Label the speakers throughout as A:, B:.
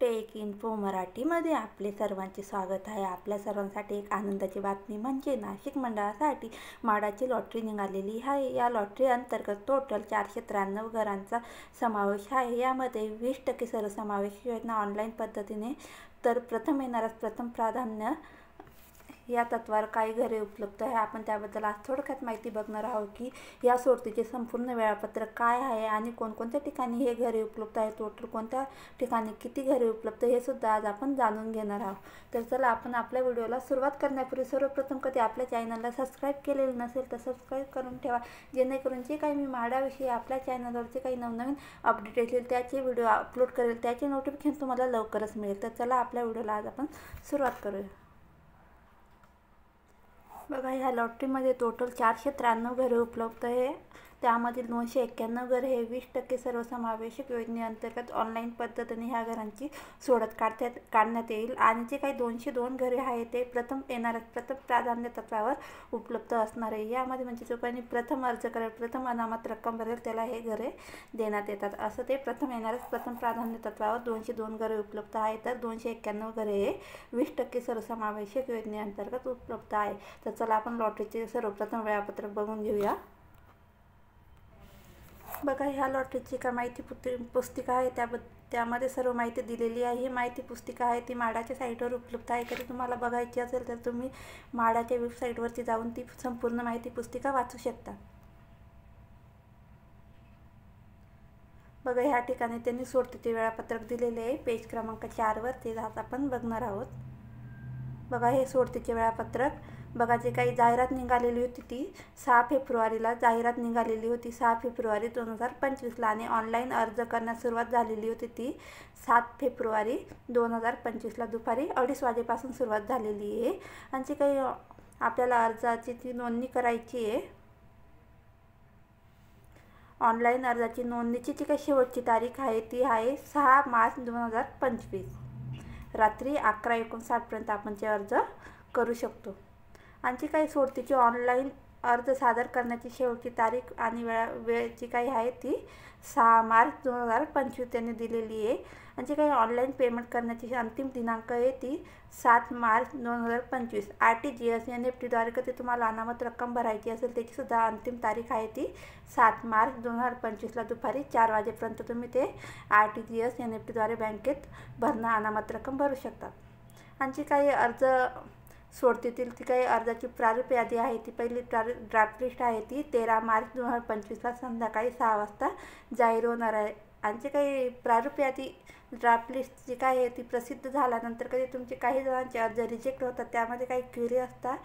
A: Take info मराठीमध्ये आपले सर्वांचे स्वागत आहे। आपल्या सर्वांसाठी एक आनंदाची बातमी म्हणजे नाशिक मंडळासाठी माडाची लॉटरी निघालेली आहे। या लॉटरी अंतर्गत टोटल 493 घरांचा समावेश आहे। यामध्ये 20% सर्वसमावेश योजना ऑनलाईन पद्धतीने, तर प्रथम येणाऱ्यास प्रथम प्राधान्य या तत्वावर काही घरे उपलब्ध आहे। आपण त्याबद्दल आज थोडक्यात माहिती बघणार आहोत की या सोडतीचे संपूर्ण वेळापत्रक काय आहे आणि कोणकोणत्या ठिकाणी हे घरे उपलब्ध आहे, टोटल कोणत्या ठिकाणी किती घरे उपलब्ध हे सुद्धा आज आपण जाणून घेणार आहोत। तर चला आपण आपल्या व्हिडिओला सुरुवात करण्यापूर्वी सर्वप्रथम कधी आपल्या चॅनलला सबस्क्राईब केलेले नसेल तर सबस्क्राईब करून ठेवा, जेणेकरून जे काही मी म्हाडाविषयी आपल्या चॅनलवरचे काही नवनवीन अपडेट येतील त्याचे व्हिडिओ अपलोड करेल त्याचे नोटिफिकेशन तुम्हाला लवकरच मिळेल। तर चला आपल्या व्हिडिओला आज आपण सुरुवात करूया। बघा, ह्या लॉटरीमध्ये टोटल 493 घरे उपलब्ध आहे। त्यामधील 291 घरे हे 20% सर्वसमावेशक योजनेअंतर्गत ऑनलाईन पद्धतीने ह्या घरांची सोडत काढण्यात येईल आणि जे काही 202 घरे आहेत ते प्रथम येणाऱ्या प्रथम प्राधान्य तत्वावर उपलब्ध असणार आहे। यामध्ये म्हणजे जो कोणी प्रथम अर्ज करेल, प्रथम अनामत रक्कम भरेल त्याला हे घरे देण्यात येतात। असं ते प्रथम येणाऱ्या प्रथम प्राधान्य तत्वावर 202 घरे उपलब्ध आहे, तर 291 घरे हे 20% सर्वसमावेशक योजनेअंतर्गत उपलब्ध आहे। तर चला आपण लॉटरीचे सर्वप्रथम वेळापत्रक बघून घेऊया। बघा, ह्या लॉटरीची का माहिती पुस्तिका आहे त्यामध्ये सर्व माहिती दिलेली आहे। ही माहिती पुस्तिका आहे ती म्हाडाच्या साईटवर उपलब्ध आहे। कधी तुम्हाला बघायची असेल तर तुम्ही म्हाडाच्या वेबसाईटवरती जाऊन ती संपूर्ण माहिती पुस्तिका वाचू शकता। बघा, ह्या ठिकाणी त्यांनी सोडतीचे वेळापत्रक दिलेले आहे, पेज क्रमांक 4 वर ते आज आपण बघणार आहोत। बघा, हे सोडतीचे वेळापत्रक। बघा, जे काही जाहिरात निघालेली होती ती 6 फेब्रुवारीला जाहिरात निघालेली होती, 6 फेब्रुवारी 2025ला, आणि ऑनलाईन अर्ज करण्यास सुरुवात झालेली होती ती 7 फेब्रुवारी 2025ला दुपारी 2:30 वाजेपासून सुरुवात झालेली आहे। आणि जे काही आपल्याला अर्जाची ती नोंदणी करायची आहे, ऑनलाईन अर्जाची नोंदणीची जी काही शेवटची तारीख आहे ती आहे 6 मार्च 2025 रात्री 11:59 पर्यंत आपण ते अर्ज करू शकतो। आणि जी काही सोडतीची ऑनलाईन अर्ज सादर करण्याची शेवटची तारीख आणि वेळ जी काही आहे ती 6 मार्च 2025 त्यांनी दिलेली आहे। आणि जी काही ऑनलाईन पेमेंट करण्याची अंतिम दिनांक आहे ती 7 मार्च 2025। RTGS NEFTद्वारे कधी तुम्हाला अनामत रक्कम भरायची असेल त्याची सुद्धा अंतिम तारीख आहे ती 7 मार्च 2025ला दुपारी 4 वाजेपर्यंत तुम्ही ते RTGS NEFTद्वारे बँकेत अनामत रक्कम भरू शकतात। आणि जी काही अर्ज सोडतीतील ती काही अर्जाची प्रारूप यादी आहे ती पहिली ड्राफ्ट लिस्ट आहे ती 13 मार्च 2025ला संध्याकाळी 6 वाजता जाहीर होणार आहे। आणि जे काही प्रारूप यादी ड्राफ्ट लिस्ट जी काय आहे ती प्रसिद्ध झाल्यानंतर कधी तुमचे काही जणांचे अर्ज रिजेक्ट होतात, त्यामध्ये काही क्वेरी असतात,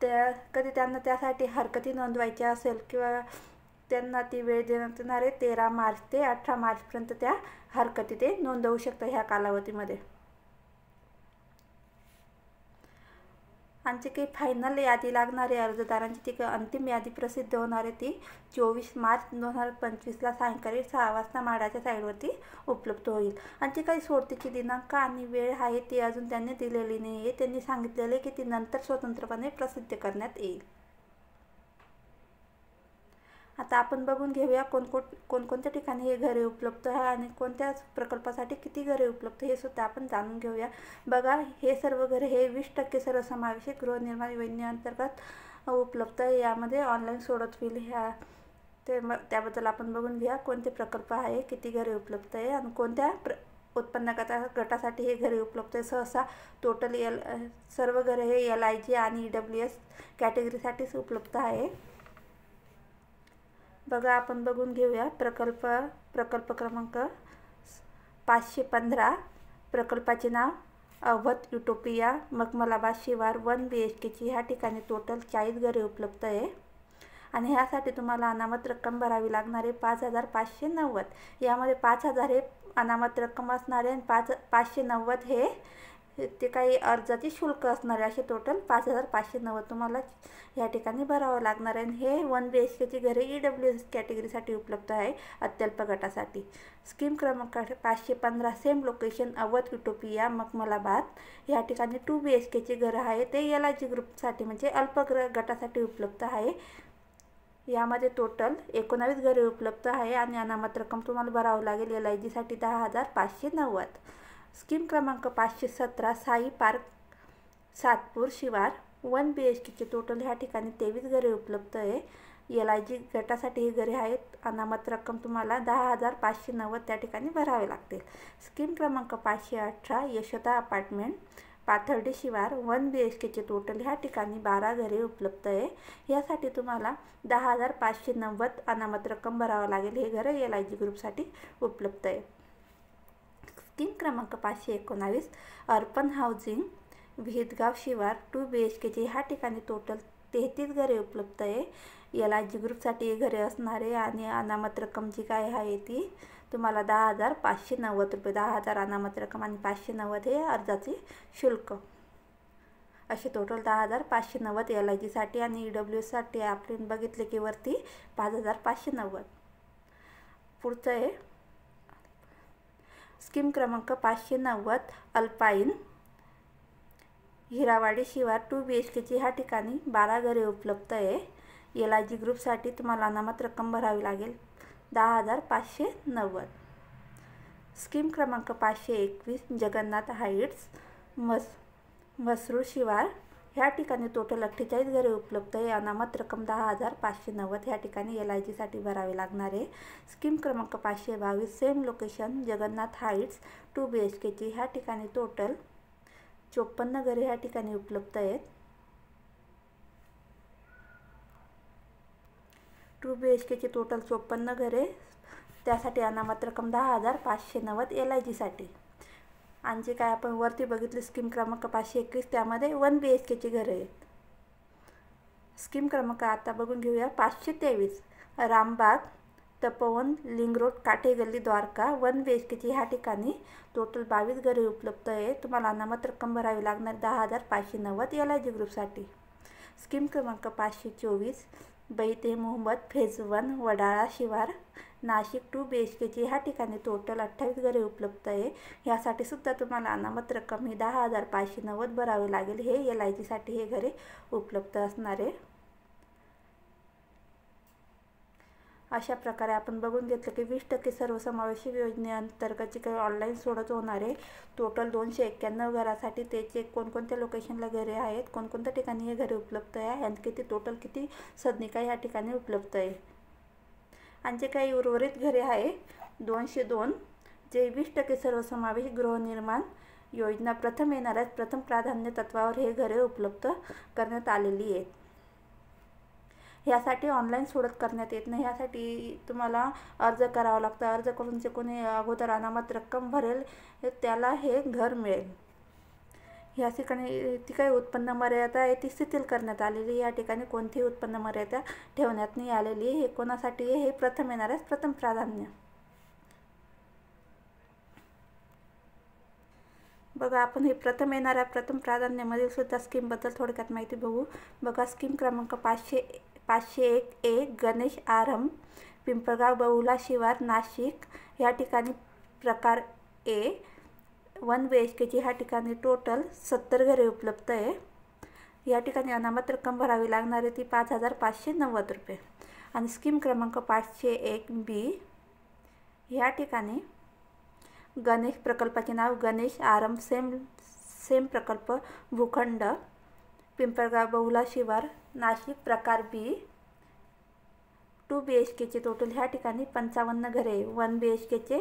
A: त्या कधी त्यांना त्यासाठी हरकती नोंदवायच्या असेल किंवा त्यांना ती वेळ देण्यात येणार आहे 13 मार्च ते 18 मार्चपर्यंत त्या हरकती ते नोंदवू शकतात ह्या कालावधीमध्ये। आणि जी काही फायनल यादी लागणारे अर्जदारांची ती अंतिम यादी प्रसिद्ध होणार आहे ती 24 मार्च 2025ला सायंकाळी 6 वाजता म्हाडाच्या साईटवरती उपलब्ध होईल। आणि जी काही सोडतीची दिनांक आणि वेळ आहे ती अजून त्यांनी दिलेली नाही आहे, त्यांनी सांगितलेले की ती नंतर स्वतंत्रपणे प्रसिद्ध करण्यात येईल। आता आपण बघून घेऊया कोणकोणत्या ठिकाणी हे घरे उपलब्ध आहे आणि कोणत्या प्रकल्पासाठी किती घरे उपलब्ध हे सुद्धा आपण जाणून घेऊया। बघा, हे सर्व घरे हे 20% सर्वसमावेशक गृहनिर्माण योजनेअंतर्गत उपलब्ध आहे। यामध्ये ऑनलाईन सोडत होईल त्याबद्दल आपण बघून घ्या कोणते प्रकल्प आहे, किती घरे उपलब्ध आहे आणि कोणत्या उत्पन्न गटासाठी हे घरे उपलब्ध आहे। सहसा टोटल सर्व घरे हे LIG आणि EWS कॅटेगरीसाठीच उपलब्ध आहे। बघा, आपण बघून घेऊया प्रकल्प क्रमांक 515। प्रकल्पाचे नाव अवध युटोपिया मखमलाबाद शिवार 1 BHKची ह्या ठिकाणी टोटल 40 घरे उपलब्ध आहे। आणि ह्यासाठी तुम्हाला अनामत रक्कम भरावी लागणार आहे 5,590। यामध्ये 5,000 हे अनामत रक्कम असणार आहे आणि 590 हे ते काही अर्जाचे शुल्क असणार आहे। असे टोटल 5,590 तुम्हाला या ठिकाणी भरावं लागणार आहे। हे 1 BHKची घरे EWS कॅटेगरीसाठी उपलब्ध आहे, अत्यल्प गटासाठी। स्कीम क्रमांक 515 same location Awadh utopia Makhmalabad या ठिकाणी 2 BHKची घरं आहे, ते LIG ग्रुपसाठी म्हणजे अल्प गटासाठी उपलब्ध आहे। यामध्ये टोटल 19 घरे उपलब्ध आहे आणि अनामत रक्कम तुम्हाला भरावं लागेल LIGसाठी 10,590। स्कीम क्रमांक 517 साई पार्क सातपूर शिवार 1 BHKचे टोटल ह्या ठिकाणी 23 घरे उपलब्ध आहे। LIG गटासाठी ही घरे आहेत। अनामत रक्कम तुम्हाला 10,590 त्या ठिकाणी भरावे लागतील। स्कीम क्रमांक 518 यशोदा अपार्टमेंट पाथर्डी शिवार 1 BHKचे टोटल ह्या ठिकाणी 12 घरे उपलब्ध आहे। यासाठी तुम्हाला 10,590 अनामत रक्कम भरावं लागेल। हे घर LIG ग्रुपसाठी उपलब्ध आहे। स्कीम क्रमांक 519 अर्पण हाऊसिंग विहितगाव शिवार 2 BHKचे ह्या ठिकाणी टोटल 33 घरे उपलब्ध आहे। LIG ग्रुपसाठी हे घरे असणार आहे आणि अनामत रक्कम जी काय आहे ती तुम्हाला 10,590 रुपये, 10,000 अनामत रक्कम आणि 590 हे अर्जाचे शुल्क, असे टोटल 10,590 LIG साठी। आणि EWS साठी आपण बघितले की वरती 5,590। पुढचं आहे स्कीम क्रमांक 590 अल्पाईन हिरावाडी शिवार 2 BHKची ह्या ठिकाणी 12 घरे उपलब्ध आहे। LIG ग्रुपसाठी तुम्हाला अनामत रक्कम भरावी लागेल 10,590। स्कीम क्रमांक 521 जगन्नाथ हाईट्स मसरूळ शिवार ह्या ठिकाणी टोटल 48 घरे उपलब्ध आहे। अनामत रक्कम 10,590 ह्या ठिकाणी LIG साठी भरावे लागणार आहे। स्कीम क्रमांक 522 सेम लोकेशन जगन्नाथ हाईट्स 2 BHKची ह्या ठिकाणी टोटल 54 घरे ह्या ठिकाणी उपलब्ध आहेत। 2 BHKची टोटल 54 घरे, त्यासाठी अनामत रक्कम 10,590 LIG साठी। आणि जे काय आपण वरती बघितले स्कीम क्रमांक 521 त्यामध्ये 1 BHKची घरे आहेत। स्कीम क्रमांक आता बघून घेऊया 523 रामबाग तपोवन लिंग रोड काठे गल्ली द्वारका 1 BHKची ह्या ठिकाणी टोटल 22 घरे उपलब्ध आहे। तुम्हाला अनामत रक्कम भरावी लागणार 10,590 LIG ग्रुपसाठी। स्कीम क्रमांक 524 बैते मोहम्मद फेज 1 वडाळा शिवार नाशिक 2 BHKची ह्या ठिकाणी टोटल 28 घरे उपलब्ध आहे। यासाठी सुद्धा तुम्हाला अनामत रक्कम ही 10,590 भरावी लागेल। हे LIG साठी हे घरे उपलब्ध असणार आहे। अशा प्रकारे आपण बघून घेतलं की 20% सर्वसमावेशक योजनेअंतर्गत जी काही ऑनलाईन सोडत होणार आहे टोटल 291 घरासाठी त्याचे कोणकोणत्या लोकेशनला घरे आहेत, कोणकोणत्या ठिकाणी हे घरे उपलब्ध आहे आणि किती टोटल किती सदनिका या ठिकाणी उपलब्ध आहे। आणि जे काही उर्वरित घरे आहे 202 जे 20% सर्वसमावेशक गृहनिर्माण योजना प्रथम येणाऱ्यास प्रथम प्राधान्य तत्वावर हे घरे उपलब्ध करण्यात आलेली आहेत। यासाठी ऑनलाईन सोडत करण्यात येत नाही, यासाठी तुम्हाला अर्ज करावा लागतो। अर्ज करून जे कोणी अगोदर अनामत रक्कम भरेल त्याला हे घर मिळेल। या ठिकाणी ती काही उत्पन्न मर्यादा आहे ती शिथिल करण्यात आलेली, या ठिकाणी कोणतीही उत्पन्न मर्यादा ठेवण्यात नाही आलेली। हे कोणासाठी हे प्रथम येणाऱ्यास प्रथम प्राधान्य। बघा आपण हे प्रथम येणाऱ्या प्रथम प्राधान्यामधील सुद्धा स्कीमबद्दल थोडक्यात माहिती बघू। बघा स्कीम क्रमांक 501 गणेश आरम पिंपळगाव बहुला शिवार नाशिक या ठिकाणी प्रकार A 1 BHKची ह्या ठिकाणी टोटल 70 घरे उपलब्ध आहे। या ठिकाणी अनामत रक्कम भरावी लागणार आहे ती 5,590 रुपये। आणि स्कीम क्रमांक 501B या ठिकाणी गणेश प्रकल्पाचे नाव गणेश आरम सेम प्रकल्प भूखंड पिंपळगाव बहुला शिवार नाशिक प्रकार B 2 BHKचे टोटल ह्या ठिकाणी 55 घरे, 1 BHKचे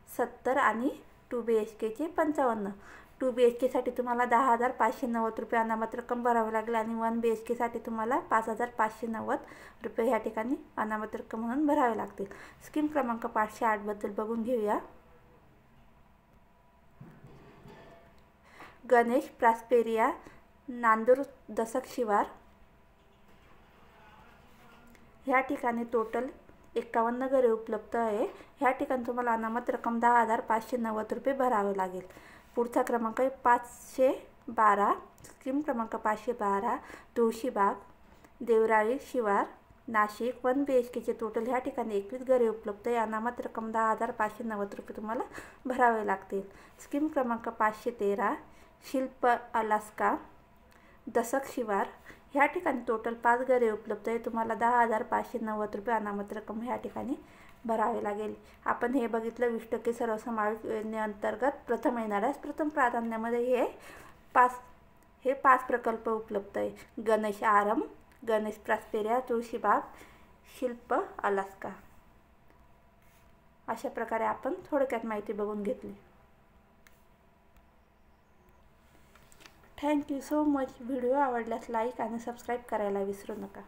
A: 70 आणि 2 BHKचे 55। 2 BHK साठी तुम्हाला 10,590 रुपये अनामत रक्कम भरावी लागेल आणि 1 BHK साठी तुम्हाला 5,590 रुपये ह्या ठिकाणी अनामत रक्कम म्हणून भरावे लागतील। स्कीम क्रमांक 508 बद्दल बघून घेऊया। गणेश प्रॉस्पेरिया नांदूर दसक शिवार ह्या ठिकाणी टोटल 51 घरे उपलब्ध आहे। ह्या ठिकाणी तुम्हाला अनामत रक्कम 10,590 रुपये भरावे लागेल। पुढचा क्रमांक आहे 512 स्कीम क्रमांक 512 तुळशीबाग देवराळी शिवार नाशिक 1 BHKचे टोटल ह्या ठिकाणी 21 घरे उपलब्ध आहे। अनामत रक्कम 10,590 रुपये तुम्हाला भरावे लागतील। स्कीम क्रमांक 513 शिल्प अलास्का दसक शिवार ह्या ठिकाणी टोटल 5 घरे उपलब्ध आहे। तुम्हाला 10,590 रुपये अनामत रक्कम ह्या ठिकाणी भरावे लागेल। आपण हे बघितलं 20% सर्वसमावेशक योजनेअंतर्गत प्रथम येणाऱ्यास प्रथम प्राधान्यामध्ये हे 5 प्रकल्प उपलब्ध आहे। गणेश आरम, गणेश प्रॉस्पेरिया, तुळशीबाग, शिल्प अलास्का। अशा प्रकारे आपण थोडक्यात माहिती बघून घेतली। Thank you so much. व्हिडिओ आवडल्यास लाईक आणि सबस्क्राईब करायला विसरू नका।